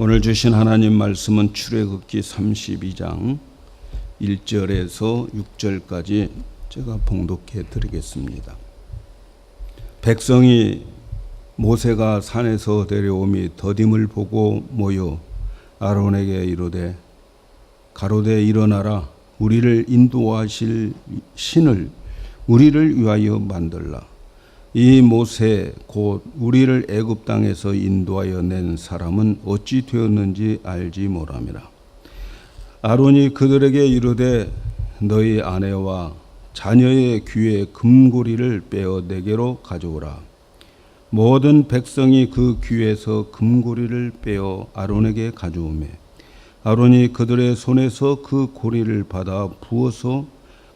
오늘 주신 하나님 말씀은 출애굽기 32장 1절에서 6절까지 제가 봉독해 드리겠습니다. 백성이 모세가 산에서 데려오미 더딤을 보고 모여 아론에게 이르되 가로되 일어나라, 우리를 인도하실 신을 우리를 위하여 만들라. 이 모세 곧 우리를 애굽 땅에서 인도하여 낸 사람은 어찌 되었는지 알지 못함이라. 아론이 그들에게 이르되 너희 아내와 자녀의 귀에 금고리를 빼어 내게로 가져오라. 모든 백성이 그 귀에서 금고리를 빼어 아론에게 가져오매 아론이 그들의 손에서 그 고리를 받아 부어서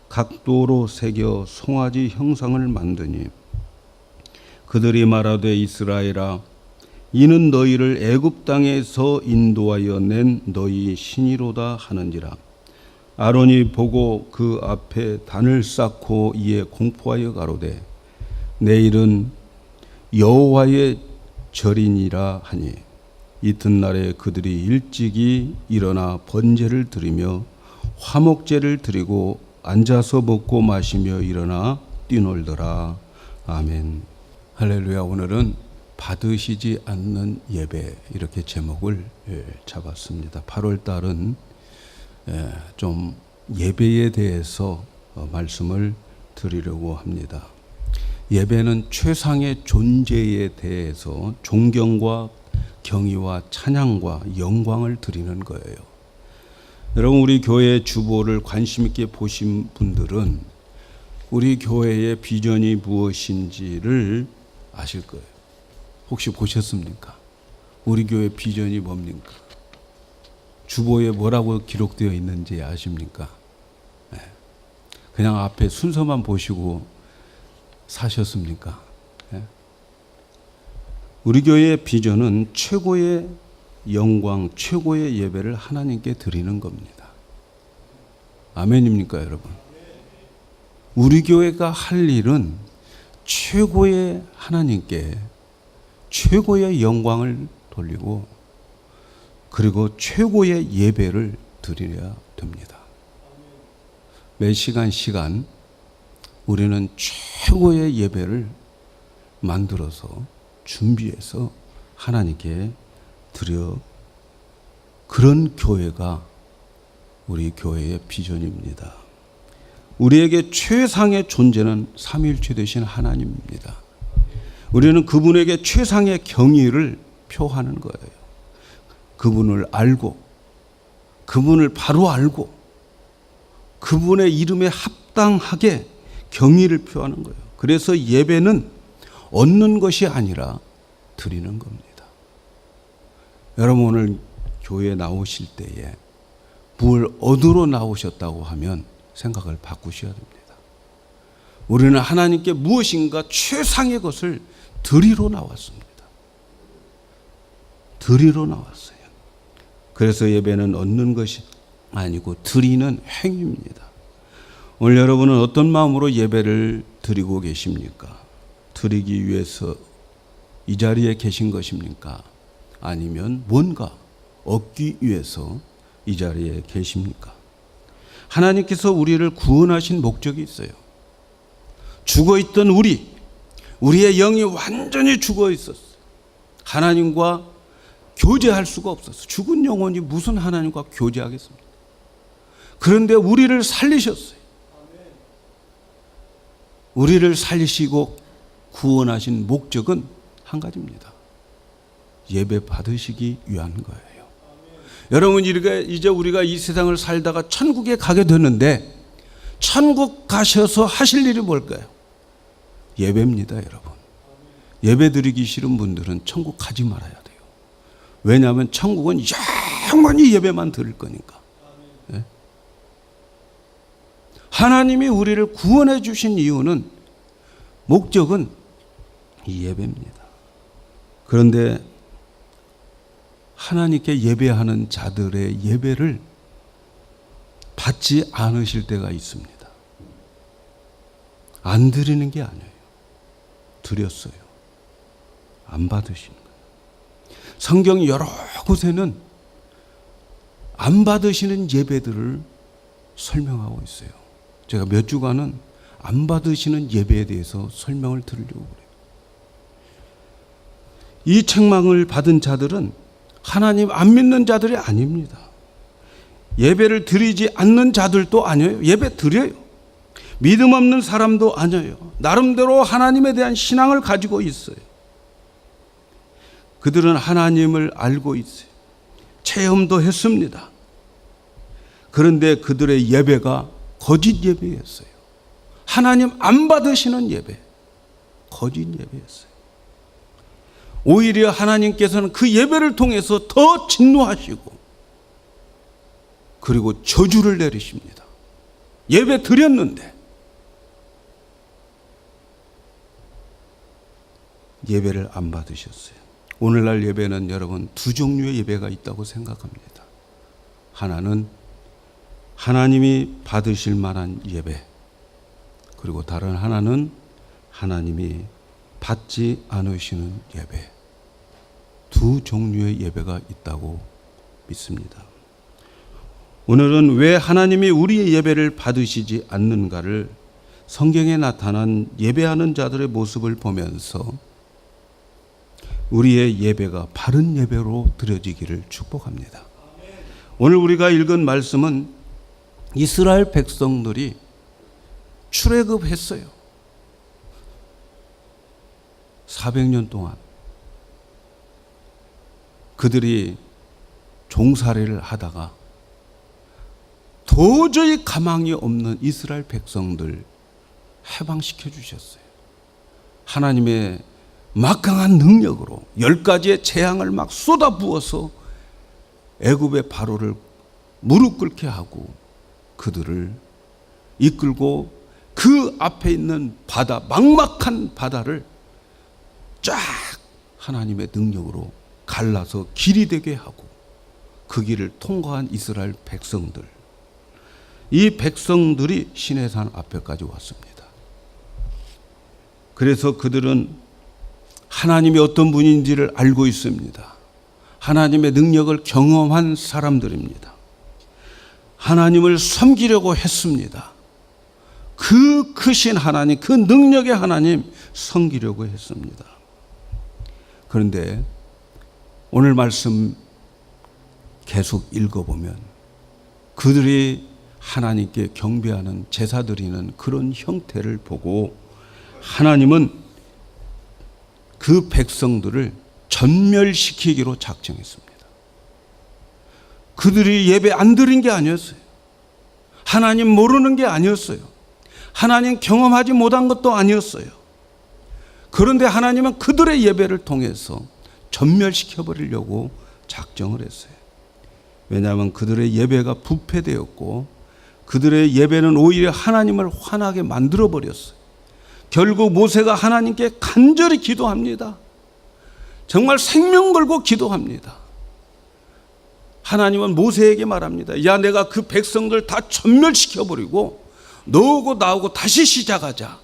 각도로 새겨 송아지 형상을 만드니 그들이 말하되 이스라엘아, 이는 너희를 애굽 땅에서 인도하여 낸 너희 신이로다 하는지라. 아론이 보고 그 앞에 단을 쌓고 이에 공포하여 가로되 내일은 여호와의 절이니라 하니 이튿날에 그들이 일찍이 일어나 번제를 드리며 화목제를 드리고 앉아서 먹고 마시며 일어나 뛰놀더라. 아멘. 할렐루야. 오늘은 받으시지 않는 예배, 이렇게 제목을 잡았습니다. 8월 달은 좀 예배에 대해서 말씀을 드리려고 합니다. 예배는 최상의 존재에 대해서 존경과 경의와 찬양과 영광을 드리는 거예요. 여러분, 우리 교회 주보를 관심 있게 보신 분들은 우리 교회의 비전이 무엇인지를 아실 거예요. 혹시 보셨습니까? 우리 교회 비전이 뭡니까? 주보에 뭐라고 기록되어 있는지 아십니까? 네. 그냥 앞에 순서만 보시고 사셨습니까? 네. 우리 교회의 비전은 최고의 영광, 최고의 예배를 하나님께 드리는 겁니다. 아멘입니까, 여러분? 우리 교회가 할 일은 최고의 하나님께 최고의 영광을 돌리고 그리고 최고의 예배를 드려야 됩니다. 매 시간 우리는 최고의 예배를 만들어서 준비해서 하나님께 드려, 그런 교회가 우리 교회의 비전입니다. 우리에게 최상의 존재는 삼위일체 되신 하나님입니다. 우리는 그분에게 최상의 경의를 표하는 거예요. 그분을 알고, 그분을 바로 알고, 그분의 이름에 합당하게 경의를 표하는 거예요. 그래서 예배는 얻는 것이 아니라 드리는 겁니다. 여러분, 오늘 교회에 나오실 때에 뭘 얻으러 나오셨다고 하면 생각을 바꾸셔야 됩니다. 우리는 하나님께 무엇인가 최상의 것을 드리러 나왔습니다. 드리러 나왔어요. 그래서 예배는 얻는 것이 아니고 드리는 행위입니다. 오늘 여러분은 어떤 마음으로 예배를 드리고 계십니까? 드리기 위해서 이 자리에 계신 것입니까? 아니면 뭔가 얻기 위해서 이 자리에 계십니까? 하나님께서 우리를 구원하신 목적이 있어요. 죽어있던 우리의 영이 완전히 죽어 있었어요. 하나님과 교제할 수가 없었어요. 죽은 영혼이 무슨 하나님과 교제하겠습니까? 그런데 우리를 살리셨어요. 우리를 살리시고 구원하신 목적은 한 가지입니다. 예배 받으시기 위한 거예요. 여러분, 이제 우리가 이 세상을 살다가 천국에 가게 되는데 천국 가셔서 하실 일이 뭘까요? 예배입니다, 여러분. 예배 드리기 싫은 분들은 천국 가지 말아야 돼요. 왜냐하면 천국은 영원히 예배만 드릴 거니까. 네? 하나님이 우리를 구원해 주신 이유는, 목적은 이 예배입니다. 그런데 하나님께 예배하는 자들의 예배를 받지 않으실 때가 있습니다. 안 드리는 게 아니에요. 드렸어요. 안 받으시는 거예요. 성경 여러 곳에는 안 받으시는 예배들을 설명하고 있어요. 제가 몇 주간은 안 받으시는 예배에 대해서 설명을 드리려고 그래요. 이 책망을 받은 자들은 하나님 안 믿는 자들이 아닙니다. 예배를 드리지 않는 자들도 아니에요. 예배 드려요. 믿음 없는 사람도 아니에요. 나름대로 하나님에 대한 신앙을 가지고 있어요. 그들은 하나님을 알고 있어요. 체험도 했습니다. 그런데 그들의 예배가 거짓 예배였어요. 하나님 안 받으시는 예배, 거짓 예배였어요. 오히려 하나님께서는 그 예배를 통해서 더 진노하시고 그리고 저주를 내리십니다. 예배 드렸는데 예배를 안 받으셨어요. 오늘날 예배는 여러분 두 종류의 예배가 있다고 생각합니다. 하나는 하나님이 받으실 만한 예배, 그리고 다른 하나는 하나님이 받지 않으시는 예배. 두 종류의 예배가 있다고 믿습니다. 오늘은 왜 하나님이 우리의 예배를 받으시지 않는가를 성경에 나타난 예배하는 자들의 모습을 보면서 우리의 예배가 바른 예배로 드려지기를 축복합니다. 오늘 우리가 읽은 말씀은 이스라엘 백성들이 출애굽했어요. 400년 동안 그들이 종살이를 하다가 도저히 가망이 없는 이스라엘 백성들 해방시켜 주셨어요. 하나님의 막강한 능력으로 10가지의 재앙을 막 쏟아부어서 애굽의 바로를 무릎 꿇게 하고 그들을 이끌고 그 앞에 있는 바다, 막막한 바다를 쫙 하나님의 능력으로 갈라서 길이 되게 하고 그 길을 통과한 이스라엘 백성들, 이 백성들이 시내산 앞에까지 왔습니다. 그래서 그들은 하나님이 어떤 분인지를 알고 있습니다. 하나님의 능력을 경험한 사람들입니다. 하나님을 섬기려고 했습니다. 그 크신 하나님, 그 능력의 하나님 섬기려고 했습니다. 그런데 오늘 말씀 계속 읽어보면 그들이 하나님께 경배하는 제사 드리는 그런 형태를 보고 하나님은 그 백성들을 전멸시키기로 작정했습니다. 그들이 예배 안 드린 게 아니었어요. 하나님 모르는 게 아니었어요. 하나님 경험하지 못한 것도 아니었어요. 그런데 하나님은 그들의 예배를 통해서 전멸시켜버리려고 작정을 했어요. 왜냐하면 그들의 예배가 부패되었고 그들의 예배는 오히려 하나님을 화나게 만들어버렸어요. 결국 모세가 하나님께 간절히 기도합니다. 정말 생명 걸고 기도합니다. 하나님은 모세에게 말합니다. 야, 내가 그 백성들 다 전멸시켜버리고 너하고 나하고 다시 시작하자.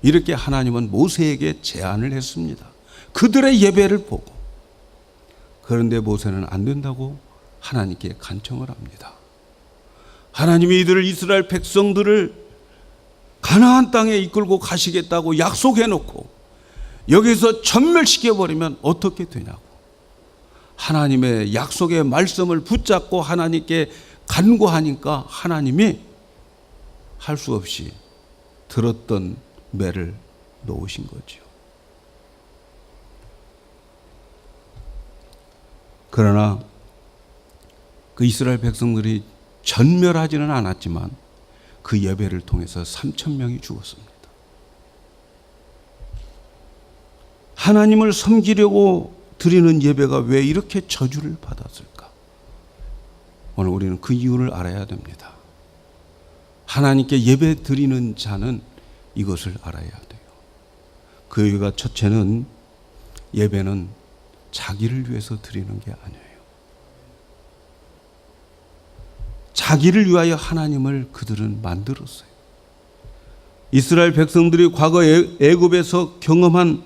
이렇게 하나님은 모세에게 제안을 했습니다. 그들의 예배를 보고. 그런데 모세는 안 된다고 하나님께 간청을 합니다. 하나님이 이들을 이스라엘 백성들을 가나안 땅에 이끌고 가시겠다고 약속해놓고 여기서 전멸시켜버리면 어떻게 되냐고. 하나님의 약속의 말씀을 붙잡고 하나님께 간구하니까 하나님이 할 수 없이 들었던 매를 놓으신 거죠. 그러나 그 이스라엘 백성들이 전멸하지는 않았지만 그 예배를 통해서 3,000명이 죽었습니다. 하나님을 섬기려고 드리는 예배가 왜 이렇게 저주를 받았을까? 오늘 우리는 그 이유를 알아야 됩니다. 하나님께 예배 드리는 자는 이것을 알아야 돼요. 그 이유가 첫째는 예배는 자기를 위해서 드리는 게 아니에요. 자기를 위하여 하나님을 그들은 만들었어요. 이스라엘 백성들이 과거 애굽에서 경험한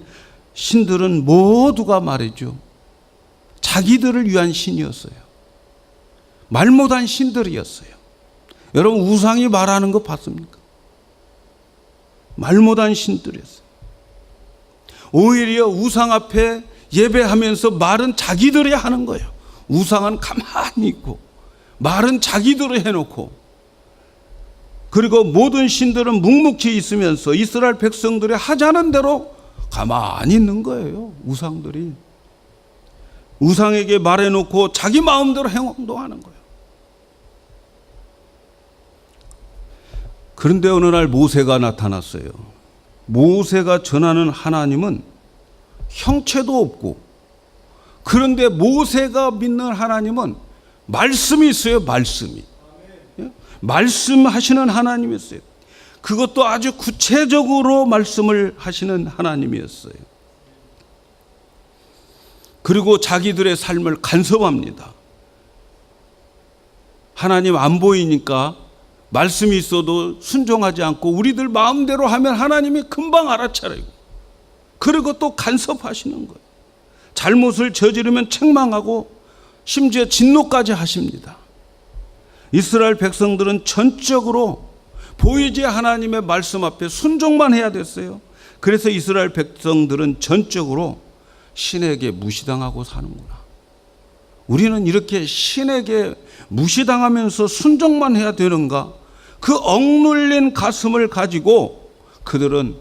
신들은 모두가 말이죠. 자기들을 위한 신이었어요. 말 못한 신들이었어요. 여러분 우상이 말하는 거 봤습니까? 말 못한 신들이었어요. 오히려 우상 앞에 예배하면서 말은 자기들이 하는 거예요. 우상은 가만히 있고 말은 자기들이 해놓고, 그리고 모든 신들은 묵묵히 있으면서 이스라엘 백성들이 하자는 대로 가만히 있는 거예요. 우상들이 우상에게 말해놓고 자기 마음대로 행동하는 거예요. 그런데 어느 날 모세가 나타났어요. 모세가 전하는 하나님은 형체도 없고, 그런데 모세가 믿는 하나님은 말씀이 있어요. 말씀이. 말씀하시는 하나님이었어요. 그것도 아주 구체적으로 말씀을 하시는 하나님이었어요. 그리고 자기들의 삶을 간섭합니다. 하나님 안 보이니까 말씀이 있어도 순종하지 않고 우리들 마음대로 하면 하나님이 금방 알아차리고, 그리고 또 간섭하시는 거예요. 잘못을 저지르면 책망하고 심지어 진노까지 하십니다. 이스라엘 백성들은 전적으로 보이지 하나님의 말씀 앞에 순종만 해야 됐어요. 그래서 이스라엘 백성들은 전적으로 신에게 무시당하고 사는구나. 우리는 이렇게 신에게 무시당하면서 순종만 해야 되는가? 그 억눌린 가슴을 가지고 그들은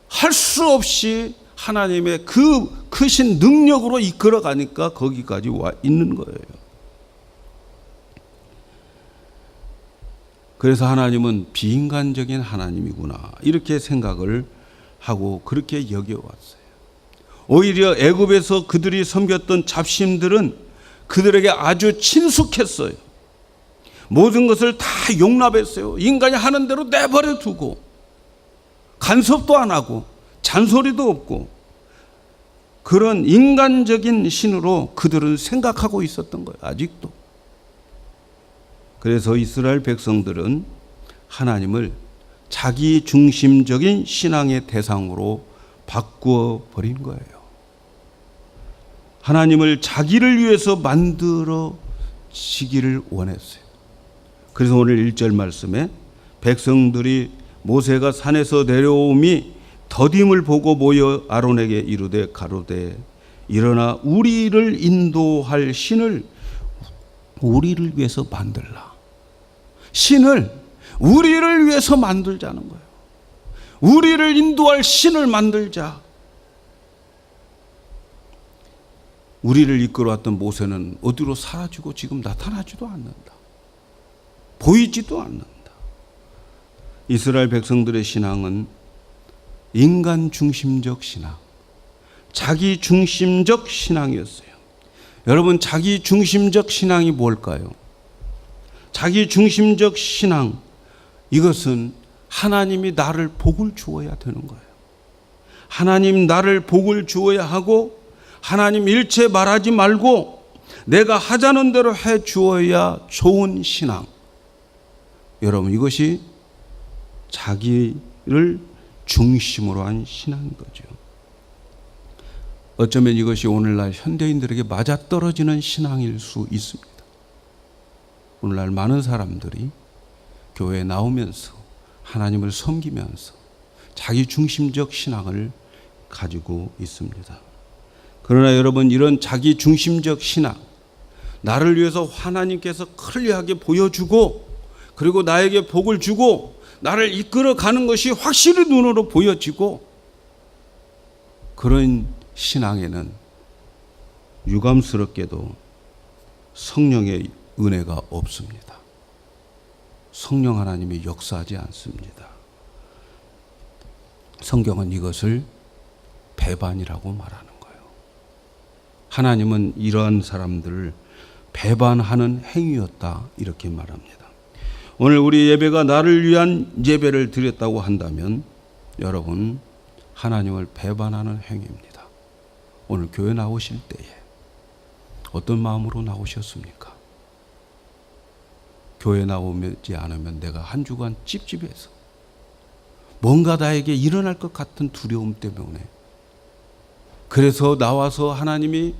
할 수 없이 하나님의 그 크신 능력으로 이끌어가니까 거기까지 와 있는 거예요. 그래서 하나님은 비인간적인 하나님이구나, 이렇게 생각을 하고 그렇게 여겨왔어요. 오히려 애굽에서 그들이 섬겼던 잡신들은 그들에게 아주 친숙했어요. 모든 것을 다 용납했어요. 인간이 하는 대로 내버려 두고 간섭도 안 하고 잔소리도 없고, 그런 인간적인 신으로 그들은 생각하고 있었던 거예요. 아직도. 그래서 이스라엘 백성들은 하나님을 자기 중심적인 신앙의 대상으로 바꾸어 버린 거예요. 하나님을 자기를 위해서 만들어지기를 원했어요. 그래서 오늘 1절 말씀에 백성들이 모세가 산에서 내려옴이 더딤을 보고 모여 아론에게 이르되 가로되 일어나 우리를 인도할 신을 우리를 위해서 만들라. 신을 우리를 위해서 만들자는 거예요. 우리를 인도할 신을 만들자. 우리를 이끌어왔던 모세는 어디로 사라지고 지금 나타나지도 않는다. 보이지도 않는다. 이스라엘 백성들의 신앙은 인간 중심적 신앙, 자기 중심적 신앙이었어요. 여러분, 자기 중심적 신앙이 뭘까요? 자기 중심적 신앙, 이것은 하나님이 나를 복을 주어야 되는 거예요. 하나님 나를 복을 주어야 하고, 하나님 일체 말하지 말고 내가 하자는 대로 해 주어야 좋은 신앙. 여러분, 이것이 자기를 중심으로 한 신앙인 거죠. 어쩌면 이것이 오늘날 현대인들에게 맞아떨어지는 신앙일 수 있습니다. 오늘날 많은 사람들이 교회에 나오면서 하나님을 섬기면서 자기 중심적 신앙을 가지고 있습니다. 그러나 여러분, 이런 자기 중심적 신앙, 나를 위해서 하나님께서 클리어하게 보여주고 그리고 나에게 복을 주고 나를 이끌어가는 것이 확실히 눈으로 보여지고, 그런 신앙에는 유감스럽게도 성령의 은혜가 없습니다. 성령 하나님이 역사하지 않습니다. 성경은 이것을 배반이라고 말하는 거예요. 하나님은 이러한 사람들을 배반하는 행위였다, 이렇게 말합니다. 오늘 우리 예배가 나를 위한 예배를 드렸다고 한다면 여러분, 하나님을 배반하는 행위입니다. 오늘 교회 나오실 때에 어떤 마음으로 나오셨습니까? 교회 나오지 않으면 내가 한 주간 찝찝해서 뭔가 나에게 일어날 것 같은 두려움 때문에, 그래서 나와서 하나님이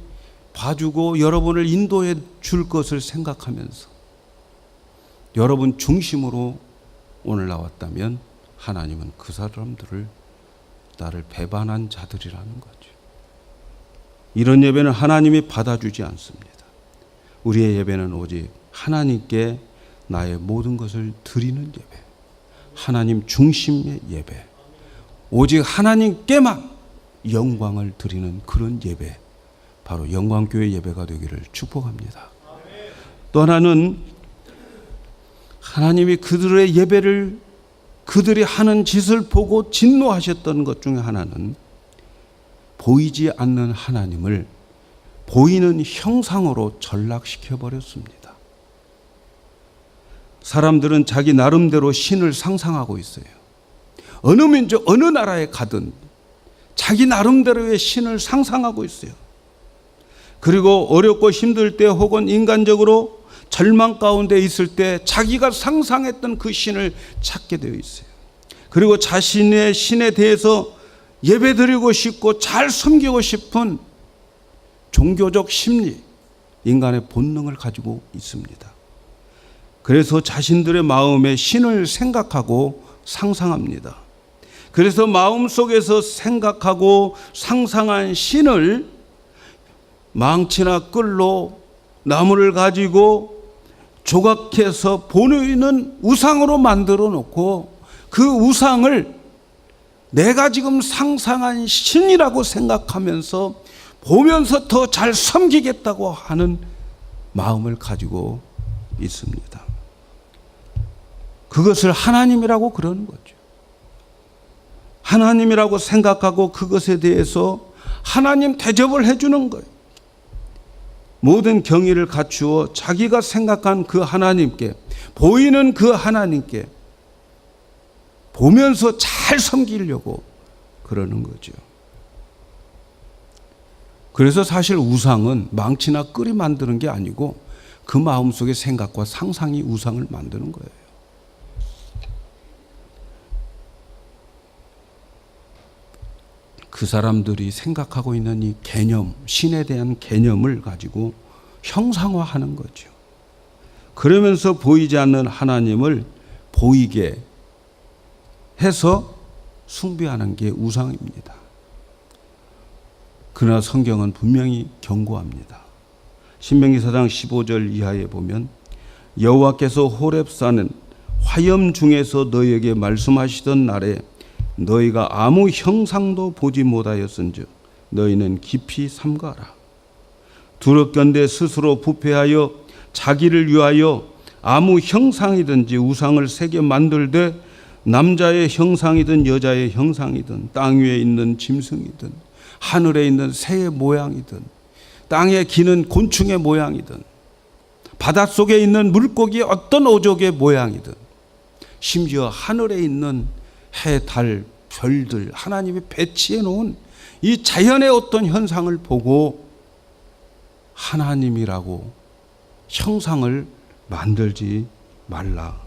봐주고 여러분을 인도해 줄 것을 생각하면서 여러분 중심으로 오늘 나왔다면 하나님은 그 사람들을 나를 배반한 자들이라는 거죠. 이런 예배는 하나님이 받아주지 않습니다. 우리의 예배는 오직 하나님께 나의 모든 것을 드리는 예배, 하나님 중심의 예배, 오직 하나님께만 영광을 드리는 그런 예배, 바로 영광교회 예배가 되기를 축복합니다. 또 하나는 하나님이 그들의 예배를, 그들이 하는 짓을 보고 진노하셨던 것 중에 하나는 보이지 않는 하나님을 보이는 형상으로 전락시켜 버렸습니다. 사람들은 자기 나름대로 신을 상상하고 있어요. 어느 민족, 어느 나라에 가든 자기 나름대로의 신을 상상하고 있어요. 그리고 어렵고 힘들 때 혹은 인간적으로 절망 가운데 있을 때 자기가 상상했던 그 신을 찾게 되어 있어요. 그리고 자신의 신에 대해서 예배드리고 싶고 잘 섬기고 싶은 종교적 심리, 인간의 본능을 가지고 있습니다. 그래서 자신들의 마음에 신을 생각하고 상상합니다. 그래서 마음속에서 생각하고 상상한 신을 망치나 끌로 나무를 가지고 조각해서 보이는 우상으로 만들어 놓고 그 우상을 내가 지금 상상한 신이라고 생각하면서 보면서 더 잘 섬기겠다고 하는 마음을 가지고 있습니다. 그것을 하나님이라고 그러는 거죠. 하나님이라고 생각하고 그것에 대해서 하나님 대접을 해주는 거예요. 모든 경의를 갖추어 자기가 생각한 그 하나님께, 보이는 그 하나님께 보면서 잘 섬기려고 그러는 거죠. 그래서 사실 우상은 망치나 끌이 만드는 게 아니고 그 마음속의 생각과 상상이 우상을 만드는 거예요. 그 사람들이 생각하고 있는 이 개념, 신에 대한 개념을 가지고 형상화하는 거죠. 그러면서 보이지 않는 하나님을 보이게 해서 숭배하는 게 우상입니다. 그러나 성경은 분명히 경고합니다. 신명기 4장 15절 이하에 보면 여호와께서 호렙산은 화염 중에서 너희에게 말씀하시던 날에 너희가 아무 형상도 보지 못하였은즉 너희는 깊이 삼가라. 두렵건대 스스로 부패하여 자기를 위하여 아무 형상이든지 우상을 새겨 만들되 남자의 형상이든 여자의 형상이든 땅 위에 있는 짐승이든 하늘에 있는 새의 모양이든 땅에 기는 곤충의 모양이든 바닷속에 있는 물고기의 어떤 어족의 모양이든 심지어 하늘에 있는 해, 달, 별들 하나님이 배치해 놓은 이 자연의 어떤 현상을 보고 하나님이라고 형상을 만들지 말라.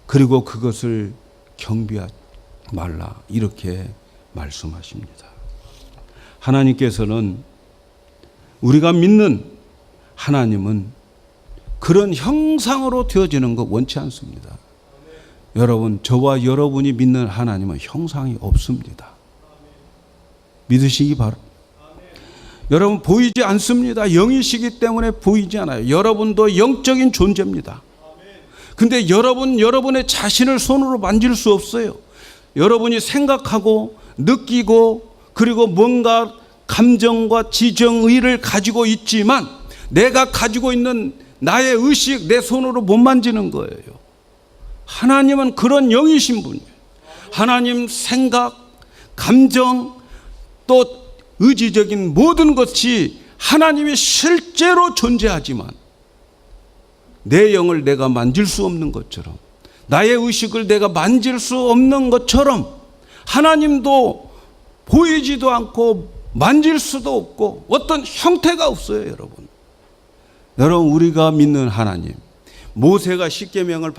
그리고 그것을 경배하지 말라. 이렇게 말씀하십니다. 하나님께서는 우리가 믿는 하나님은 그런 형상으로 되어지는 거 원치 않습니다. 여러분, 저와 여러분이 믿는 하나님은 형상이 없습니다. 믿으시기 바랍니다. 여러분, 보이지 않습니다. 영이시기 때문에 보이지 않아요. 여러분도 영적인 존재입니다. 근데 여러분의 자신을 손으로 만질 수 없어요. 여러분이 생각하고 느끼고 그리고 뭔가 감정과 지정의를 가지고 있지만 내가 가지고 있는 나의 의식, 내 손으로 못 만지는 거예요. 하나님은 그런 영이신 분이에요. 하나님 생각, 감정, 또 의지적인 모든 것이 하나님이 실제로 존재하지만 내 영을 내가 만질 수 없는 것처럼, 나의 의식을 내가 만질 수 없는 것처럼 하나님도 보이지도 않고 만질 수도 없고 어떤 형태가 없어요. 여러분, 우리가 믿는 하나님, 모세가 십계명을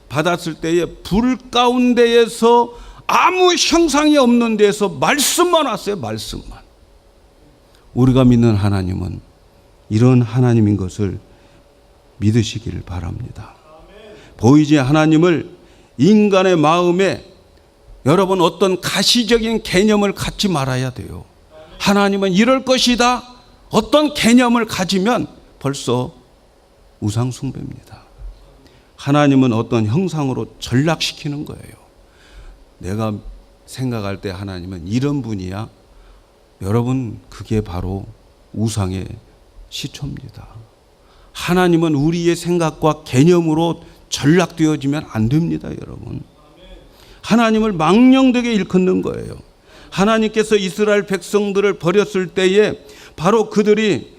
받았을 때에 불 가운데에서 아무 형상이 없는 데서 말씀만 왔어요. 말씀만. 우리가 믿는 하나님은 이런 하나님인 것을 믿으시기를 바랍니다. 보이지 하나님을 인간의 마음에 여러분 어떤 가시적인 개념을 갖지 말아야 돼요. 하나님은 이럴 것이다. 어떤 개념을 가지면 벌써 우상 숭배입니다. 하나님은 어떤 형상으로 전락시키는 거예요. 내가 생각할 때 하나님은 이런 분이야. 여러분, 그게 바로 우상의 시초입니다. 하나님은 우리의 생각과 개념으로 전락되어지면 안 됩니다, 여러분. 하나님을 망령되게 일컫는 거예요. 하나님께서 이스라엘 백성들을 버렸을 때에 바로 그들이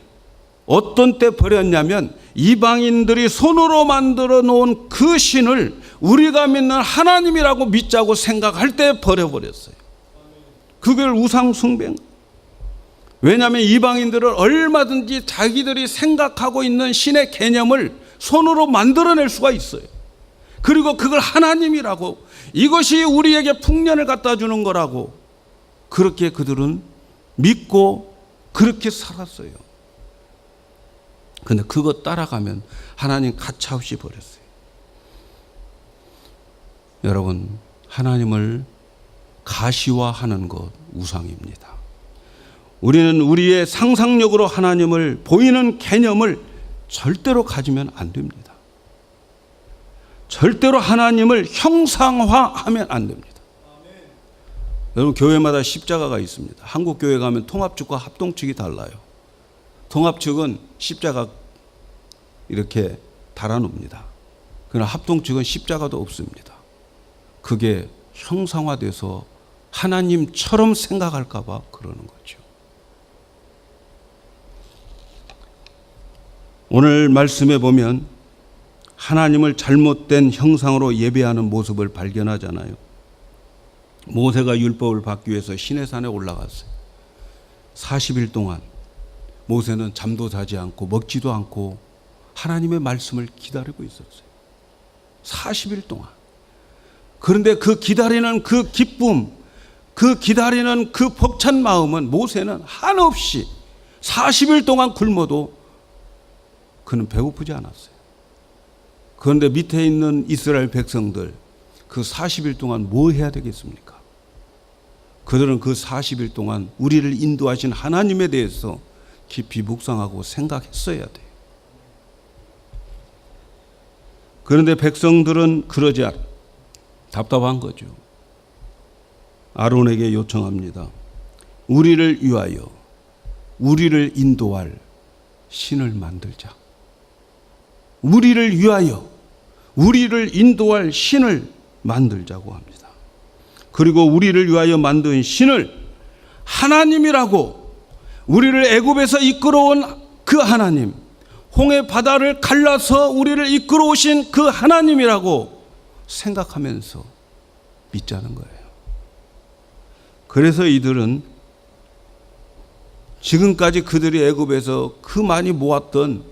어떤 때 버렸냐면 이방인들이 손으로 만들어 놓은 그 신을 우리가 믿는 하나님이라고 믿자고 생각할 때 버려버렸어요. 그걸 우상 숭배인 거예요. 왜냐하면 이방인들은 얼마든지 자기들이 생각하고 있는 신의 개념을 손으로 만들어낼 수가 있어요. 그리고 그걸 하나님이라고, 이것이 우리에게 풍년을 갖다 주는 거라고 그렇게 그들은 믿고 그렇게 살았어요. 그런데 그거 따라가면 하나님 가차없이 버렸어요. 여러분, 하나님을 가시화하는 것 우상입니다. 우리는 우리의 상상력으로 하나님을 보이는 개념을 절대로 가지면 안 됩니다. 절대로 하나님을 형상화하면 안 됩니다. 여러분, 교회마다 십자가가 있습니다. 한국 교회 가면 통합측과 합동측이 달라요. 통합측은 십자가 이렇게 달아놓습니다. 그러나 합동측은 십자가도 없습니다. 그게 형상화돼서 하나님처럼 생각할까 봐 그러는 거죠. 오늘 말씀에 보면 하나님을 잘못된 형상으로 예배하는 모습을 발견하잖아요. 모세가 율법을 받기 위해서 시내산에 올라갔어요. 40일 동안 모세는 잠도 자지 않고 먹지도 않고 하나님의 말씀을 기다리고 있었어요. 40일 동안. 그런데 그 기다리는 그 기쁨, 그 기다리는 그 벅찬 마음은 모세는 한없이 40일 동안 굶어도 그는 배고프지 않았어요. 그런데 밑에 있는 이스라엘 백성들 그 40일 동안 뭐 해야 되겠습니까? 그들은 그 40일 동안 우리를 인도하신 하나님에 대해서 깊이 묵상하고 생각했어야 돼요. 그런데 백성들은 그러지 않아요. 답답한 거죠. 아론에게 요청합니다. 우리를 위하여 우리를 인도할 신을 만들자. 우리를 위하여 우리를 인도할 신을 만들자고 합니다. 그리고 우리를 위하여 만든 신을 하나님이라고, 우리를 애굽에서 이끌어온 그 하나님, 홍해 바다를 갈라서 우리를 이끌어 오신 그 하나님이라고 생각하면서 믿자는 거예요. 그래서 이들은 지금까지 그들이 애굽에서 그 많이 모았던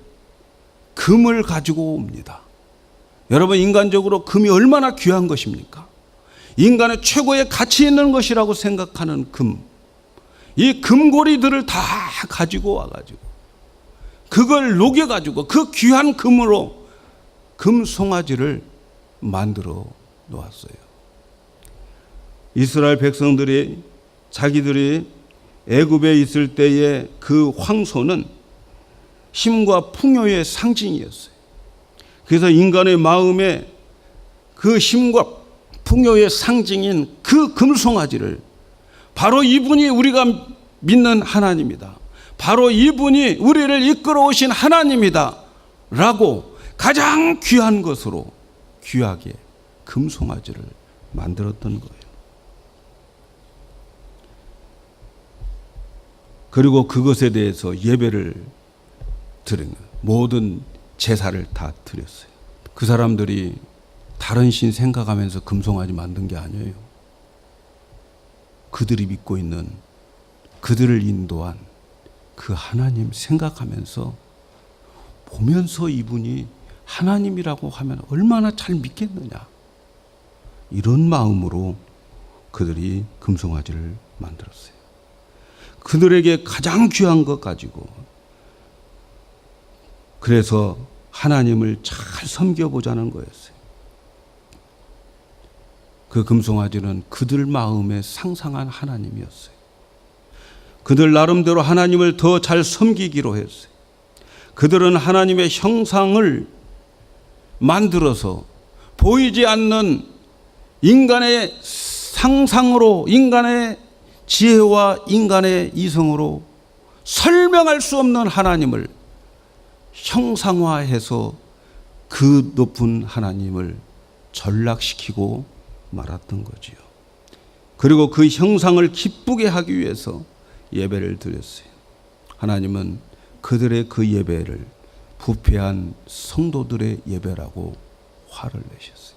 금을 가지고 옵니다. 여러분, 인간적으로 금이 얼마나 귀한 것입니까? 인간의 최고의 가치 있는 것이라고 생각하는 금, 이 금고리들을 다 가지고 와가지고 그걸 녹여가지고 그 귀한 금으로 금 송아지를 만들어 놓았어요. 이스라엘 백성들이 자기들이 애굽에 있을 때의 그 황소는 힘과 풍요의 상징이었어요. 그래서 인간의 마음에 그 힘과 풍요의 상징인 그 금송아지를, 바로 이분이 우리가 믿는 하나님이다, 바로 이분이 우리를 이끌어 오신 하나님이다 라고 가장 귀한 것으로 귀하게 금송아지를 만들었던 거예요. 그리고 그것에 대해서 예배를 드린 거예요. 모든 제사를 다 드렸어요. 그 사람들이 다른 신 생각하면서 금송아지 만든 게 아니에요. 그들이 믿고 있는, 그들을 인도한 그 하나님 생각하면서 보면서 이분이 하나님이라고 하면 얼마나 잘 믿겠느냐, 이런 마음으로 그들이 금송아지를 만들었어요. 그들에게 가장 귀한 것 가지고 그래서 하나님을 잘 섬겨보자는 거였어요. 그 금송아지는 그들 마음에 상상한 하나님이었어요. 그들 나름대로 하나님을 더 잘 섬기기로 했어요. 그들은 하나님의 형상을 만들어서 보이지 않는 인간의 상상으로, 인간의 지혜와 인간의 이성으로 설명할 수 없는 하나님을 형상화해서 그 높은 하나님을 전락시키고 말았던 거지요. 그리고 그 형상을 기쁘게 하기 위해서 예배를 드렸어요. 하나님은 그들의 그 예배를 부패한 성도들의 예배라고 화를 내셨어요.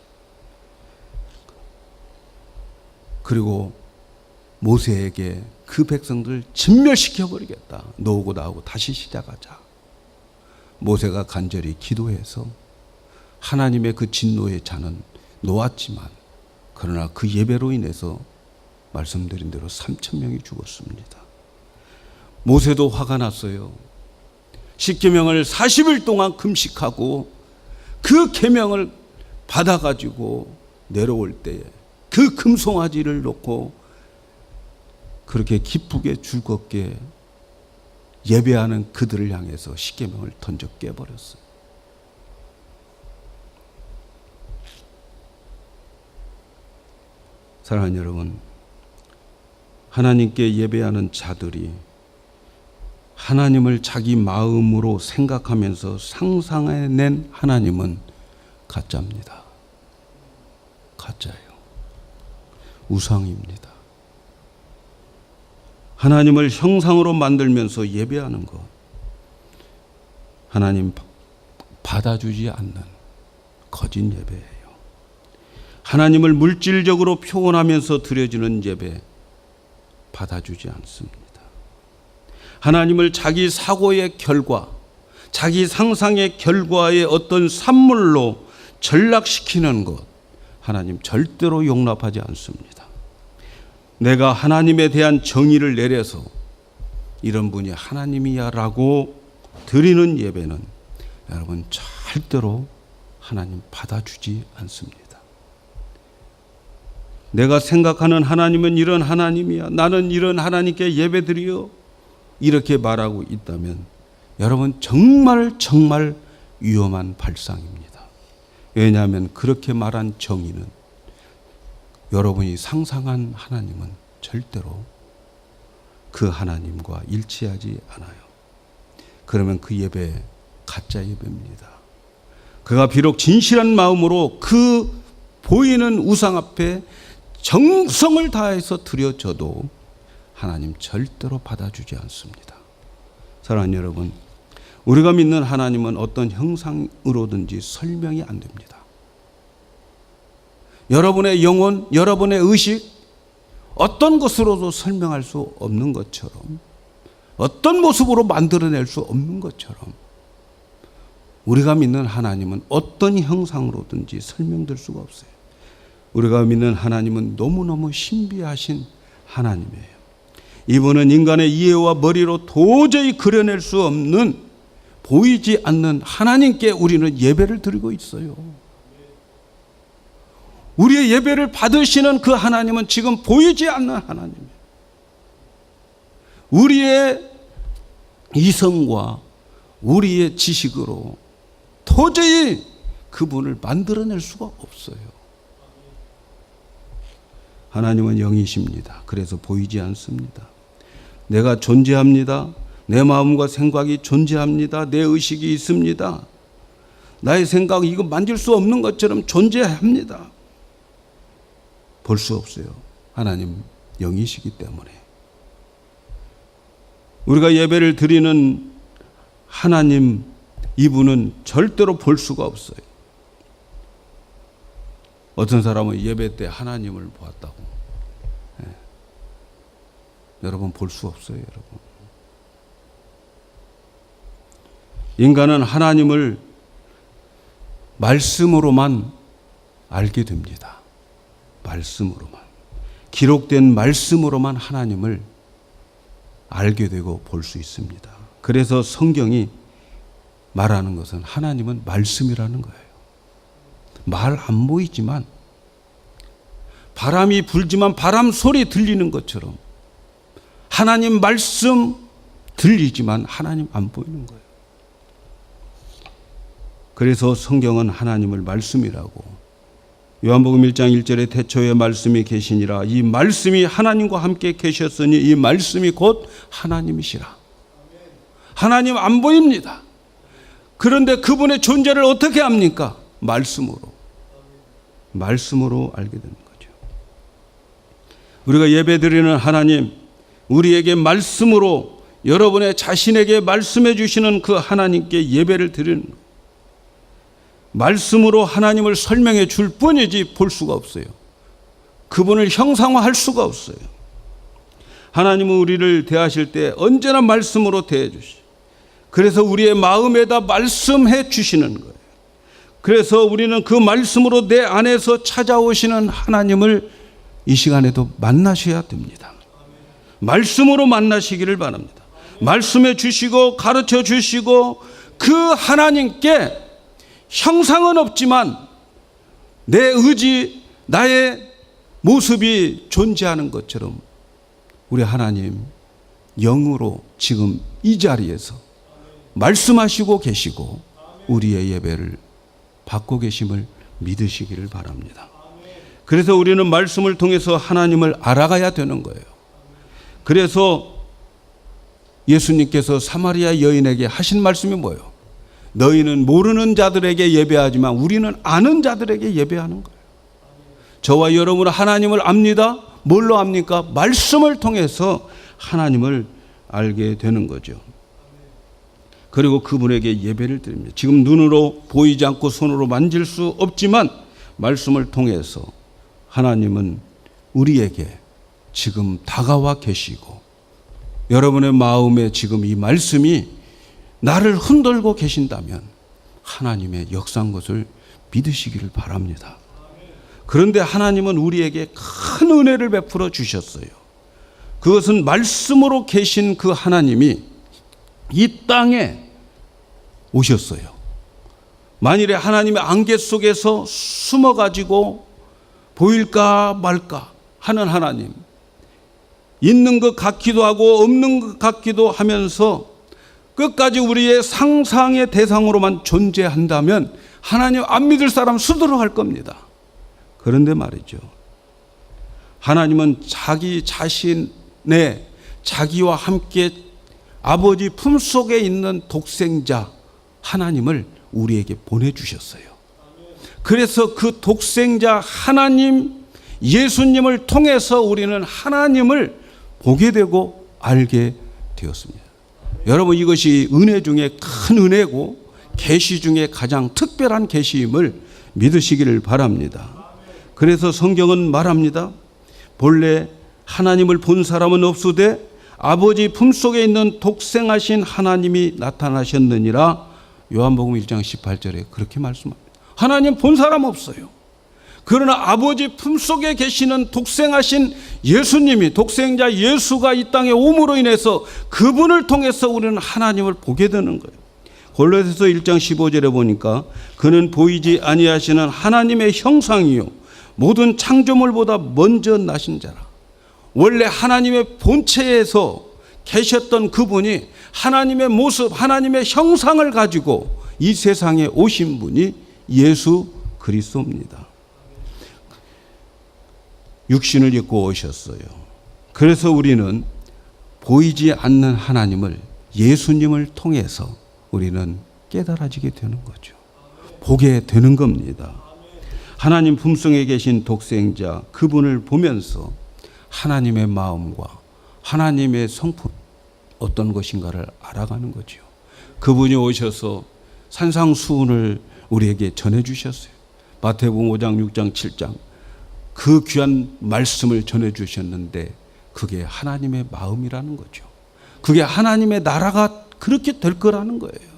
그리고 모세에게 그 백성들을 진멸시켜버리겠다. 너하고 나하고 다시 시작하자. 모세가 간절히 기도해서 하나님의 그 진노의 잔은 놓았지만, 그러나 그 예배로 인해서 말씀드린 대로 3,000명이 죽었습니다. 모세도 화가 났어요. 십계명을 40일 동안 금식하고 그 계명을 받아가지고 내려올 때에 그 금송아지를 놓고 그렇게 기쁘게 즐겁게 예배하는 그들을 향해서 십계명을 던져 깨버렸어요. 사랑하는 여러분, 하나님께 예배하는 자들이 하나님을 자기 마음으로 생각하면서 상상해낸 하나님은 가짜입니다. 가짜예요. 우상입니다. 하나님을 형상으로 만들면서 예배하는 것, 하나님 받아주지 않는 거짓 예배예요. 하나님을 물질적으로 표현하면서 드려지는 예배 받아주지 않습니다. 하나님을 자기 사고의 결과, 자기 상상의 결과의 어떤 산물로 전락시키는 것, 하나님 절대로 용납하지 않습니다. 내가 하나님에 대한 정의를 내려서 이런 분이 하나님이야 라고 드리는 예배는 여러분 절대로 하나님 받아주지 않습니다. 내가 생각하는 하나님은 이런 하나님이야, 나는 이런 하나님께 예배드려, 이렇게 말하고 있다면 여러분 정말 위험한 발상입니다. 왜냐하면 그렇게 말한 정의는 여러분이 상상한 하나님은 절대로 그 하나님과 일치하지 않아요. 그러면 그 예배 가짜 예배입니다. 그가 비록 진실한 마음으로 그 보이는 우상 앞에 정성을 다해서 드려져도 하나님 절대로 받아주지 않습니다. 사랑하는 여러분, 우리가 믿는 하나님은 어떤 형상으로든지 설명이 안 됩니다. 여러분의 영혼, 여러분의 의식, 어떤 것으로도 설명할 수 없는 것처럼, 어떤 모습으로 만들어낼 수 없는 것처럼 우리가 믿는 하나님은 어떤 형상으로든지 설명될 수가 없어요. 우리가 믿는 하나님은 너무너무 신비하신 하나님이에요. 이분은 인간의 이해와 머리로 도저히 그려낼 수 없는, 보이지 않는 하나님께 우리는 예배를 드리고 있어요. 우리의 예배를 받으시는 그 하나님은 지금 보이지 않는 하나님이에요. 우리의 이성과 우리의 지식으로 도저히 그분을 만들어낼 수가 없어요. 하나님은 영이십니다. 그래서 보이지 않습니다. 내가 존재합니다. 내 마음과 생각이 존재합니다. 내 의식이 있습니다. 나의 생각, 이거 만질 수 없는 것처럼 존재합니다. 볼 수 없어요. 하나님 영이시기 때문에. 우리가 예배를 드리는 하나님, 이분은 절대로 볼 수가 없어요. 어떤 사람은 예배 때 하나님을 보았다고. 네. 여러분 볼 수 없어요, 여러분. 인간은 하나님을 말씀으로만 알게 됩니다. 말씀으로만. 기록된 말씀으로만 하나님을 알게 되고 볼 수 있습니다. 그래서 성경이 말하는 것은 하나님은 말씀이라는 거예요. 말 안 보이지만, 바람이 불지만 바람 소리 들리는 것처럼 하나님 말씀 들리지만 하나님 안 보이는 거예요. 그래서 성경은 하나님을 말씀이라고, 요한복음 1장 1절에 태초에 말씀이 계시니라, 이 말씀이 하나님과 함께 계셨으니 이 말씀이 곧 하나님이시라. 하나님 안 보입니다. 그런데 그분의 존재를 어떻게 압니까? 말씀으로 알게 되는 거죠. 우리가 예배드리는 하나님, 우리에게 말씀으로, 여러분의 자신에게 말씀해 주시는 그 하나님께 예배를 드리는 거예요. 말씀으로 하나님을 설명해 줄 뿐이지 볼 수가 없어요. 그분을 형상화할 수가 없어요. 하나님은 우리를 대하실 때 언제나 말씀으로 대해 주시죠. 그래서 우리의 마음에다 말씀해 주시는 거예요. 그래서 우리는 그 말씀으로 내 안에서 찾아오시는 하나님을 이 시간에도 만나셔야 됩니다. 말씀으로 만나시기를 바랍니다. 말씀해 주시고 가르쳐 주시고, 그 하나님께 형상은 없지만 내 의지, 나의 모습이 존재하는 것처럼 우리 하나님 영으로 지금 이 자리에서 말씀하시고 계시고 우리의 예배를 받고 계심을 믿으시기를 바랍니다. 그래서 우리는 말씀을 통해서 하나님을 알아가야 되는 거예요. 그래서 예수님께서 사마리아 여인에게 하신 말씀이 뭐예요? 너희는 모르는 자들에게 예배하지만 우리는 아는 자들에게 예배하는 거예요. 저와 여러분은 하나님을 압니다. 뭘로 압니까? 말씀을 통해서 하나님을 알게 되는 거죠. 그리고 그분에게 예배를 드립니다. 지금 눈으로 보이지 않고 손으로 만질 수 없지만 말씀을 통해서 하나님은 우리에게 지금 다가와 계시고, 여러분의 마음에 지금 이 말씀이 나를 흔들고 계신다면 하나님의 역사한 것을 믿으시기를 바랍니다. 그런데 하나님은 우리에게 큰 은혜를 베풀어 주셨어요. 그것은 말씀으로 계신 그 하나님이 이 땅에 오셨어요. 만일에 하나님의 안개 속에서 숨어가지고 보일까 말까 하는 하나님, 있는 것 같기도 하고 없는 것 같기도 하면서 끝까지 우리의 상상의 대상으로만 존재한다면 하나님 안 믿을 사람 수두룩 할 겁니다. 그런데 말이죠, 하나님은 자기 자신의 자기와 함께 아버지 품속에 있는 독생자 하나님을 우리에게 보내주셨어요. 그래서 그 독생자 하나님 예수님을 통해서 우리는 하나님을 보게 되고 알게 되었습니다. 여러분, 이것이 은혜 중에 큰 은혜고 계시 중에 가장 특별한 계시임을 믿으시기를 바랍니다. 그래서 성경은 말합니다. 본래 하나님을 본 사람은 없으되 아버지 품속에 있는 독생하신 하나님이 나타나셨느니라. 요한복음 1장 18절에 그렇게 말씀합니다. 하나님 본 사람 없어요. 그러나 아버지 품속에 계시는 독생하신 예수님이, 독생자 예수가 이 땅에 오므로 인해서 그분을 통해서 우리는 하나님을 보게 되는 거예요. 골로새서 1장 15절에 보니까 그는 보이지 아니하시는 하나님의 형상이요 모든 창조물보다 먼저 나신 자라. 원래 하나님의 본체에서 계셨던 그분이 하나님의 모습, 하나님의 형상을 가지고 이 세상에 오신 분이 예수 그리스도입니다. 육신을 입고 오셨어요. 그래서 우리는 보이지 않는 하나님을, 예수님을 통해서 우리는 깨달아지게 되는 거죠. 보게 되는 겁니다. 하나님 품성에 계신 독생자 그분을 보면서 하나님의 마음과 하나님의 성품 어떤 것인가를 알아가는 거죠. 그분이 오셔서 산상수훈을 우리에게 전해주셨어요. 마태복음 5장 6장 7장 그 귀한 말씀을 전해주셨는데 그게 하나님의 마음이라는 거죠. 그게 하나님의 나라가 그렇게 될 거라는 거예요.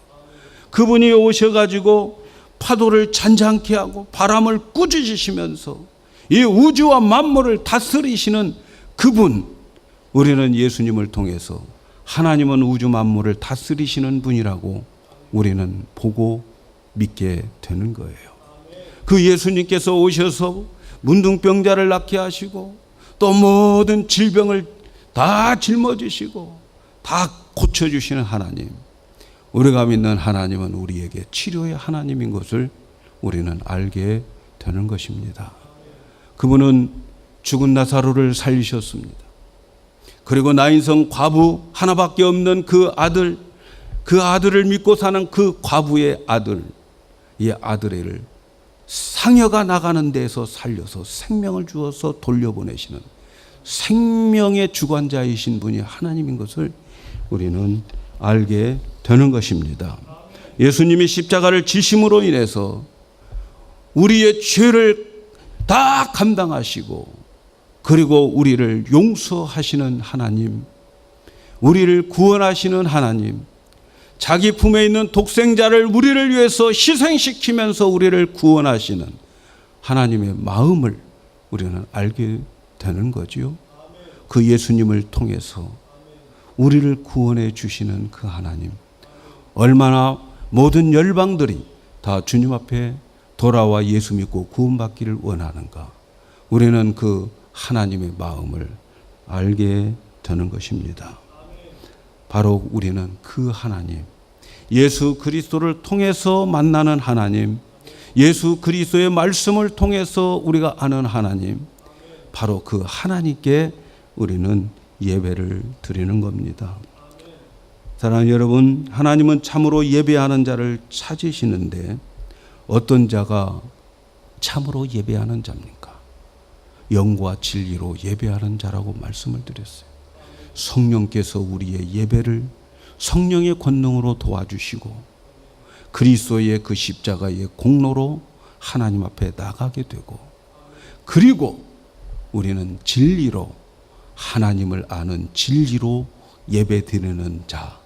그분이 오셔가지고 파도를 잔잔케 하고 바람을 꾸짖으시면서 이 우주와 만물을 다스리시는 그분, 우리는 예수님을 통해서 하나님은 우주 만물을 다스리시는 분이라고 우리는 보고 믿게 되는 거예요. 그 예수님께서 오셔서 문둥병자를 낫게 하시고 또 모든 질병을 다 짊어지시고 다 고쳐주시는 하나님, 우리가 믿는 하나님은 우리에게 치료의 하나님인 것을 우리는 알게 되는 것입니다. 그분은 죽은 나사로를 살리셨습니다. 그리고 나인성 과부 하나밖에 없는 그 아들을 믿고 사는 그 과부의 아들, 이 아들을 상여가 나가는 데에서 살려서 생명을 주어서 돌려보내시는 생명의 주관자이신 분이 하나님인 것을 우리는 알게 되는 것입니다. 예수님이 십자가를 지심으로 인해서 우리의 죄를 다 감당하시고 그리고 우리를 용서하시는 하나님, 우리를 구원하시는 하나님, 자기 품에 있는 독생자를 우리를 위해서 희생시키면서 우리를 구원하시는 하나님의 마음을 우리는 알게 되는 거지요. 그 예수님을 통해서 우리를 구원해 주시는 그 하나님, 얼마나 모든 열방들이 다 주님 앞에 돌아와 예수 믿고 구원받기를 원하는가. 우리는 그 하나님의 마음을 알게 되는 것입니다. 바로 우리는 그 하나님, 예수 그리스도를 통해서 만나는 하나님, 예수 그리스도의 말씀을 통해서 우리가 아는 하나님, 바로 그 하나님께 우리는 예배를 드리는 겁니다. 사랑하는 여러분, 하나님은 참으로 예배하는 자를 찾으시는데 어떤 자가 참으로 예배하는 자입니까? 영과 진리로 예배하는 자라고 말씀을 드렸어요. 성령께서 우리의 예배를 성령의 권능으로 도와주시고 그리스도의 그 십자가의 공로로 하나님 앞에 나가게 되고, 그리고 우리는 진리로 하나님을 아는 진리로 예배 드리는 자,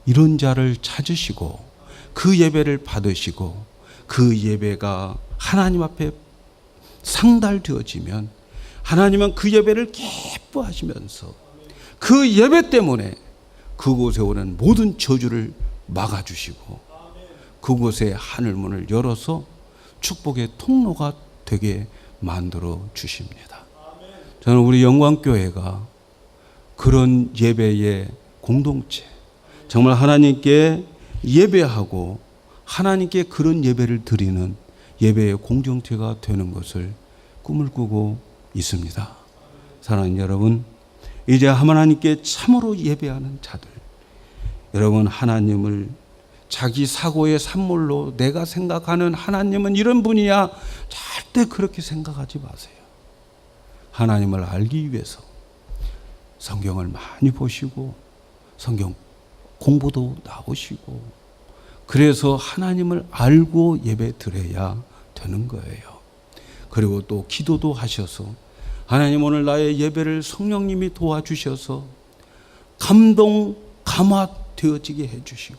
이런 자를 찾으시고 그 예배를 받으시고 그 예배가 하나님 앞에 상달되어지면 하나님은 그 예배를 기뻐하시면서 그 예배 때문에 그곳에 오는 모든 저주를 막아주시고 그곳에 하늘문을 열어서 축복의 통로가 되게 만들어 주십니다. 저는 우리 영광교회가 그런 예배의 공동체, 정말 하나님께 예배하고 하나님께 그런 예배를 드리는 예배의 공동체가 되는 것을 꿈을 꾸고 있습니다. 사랑하는 여러분, 이제 하나님께 참으로 예배하는 자들, 여러분, 하나님을 자기 사고의 산물로 내가 생각하는 하나님은 이런 분이야, 절대 그렇게 생각하지 마세요. 하나님을 알기 위해서 성경을 많이 보시고 성경 공부도 나오시고, 그래서 하나님을 알고 예배 드려야 되는 거예요. 그리고 또 기도도 하셔서 하나님, 오늘 나의 예배를 성령님이 도와주셔서 감화되어지게 해주시고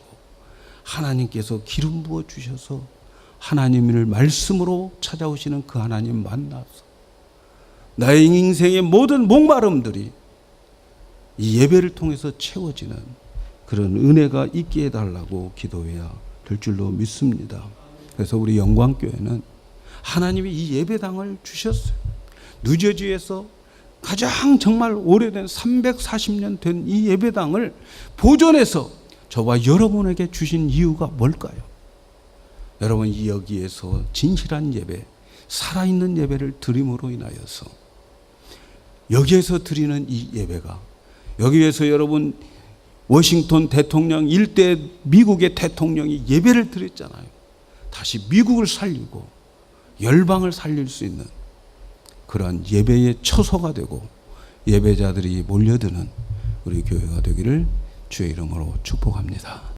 하나님께서 기름 부어주셔서 하나님을 말씀으로 찾아오시는 그 하나님 만나서 나의 인생의 모든 목마름들이 이 예배를 통해서 채워지는 그런 은혜가 있게 해달라고 기도해야 될 줄로 믿습니다. 그래서 우리 영광교회는 하나님이 이 예배당을 주셨어요. 뉴저지에서 가장 정말 오래된 340년 된 이 예배당을 보존해서 저와 여러분에게 주신 이유가 뭘까요? 여러분, 여기에서 진실한 예배, 살아있는 예배를 드림으로 인하여서 여기에서 드리는 이 예배가, 여기에서 여러분 워싱턴 대통령 일대 미국의 대통령이 예배를 드렸잖아요. 다시 미국을 살리고 열방을 살릴 수 있는 그러한 예배의 처소가 되고 예배자들이 몰려드는 우리 교회가 되기를 주의 이름으로 축복합니다.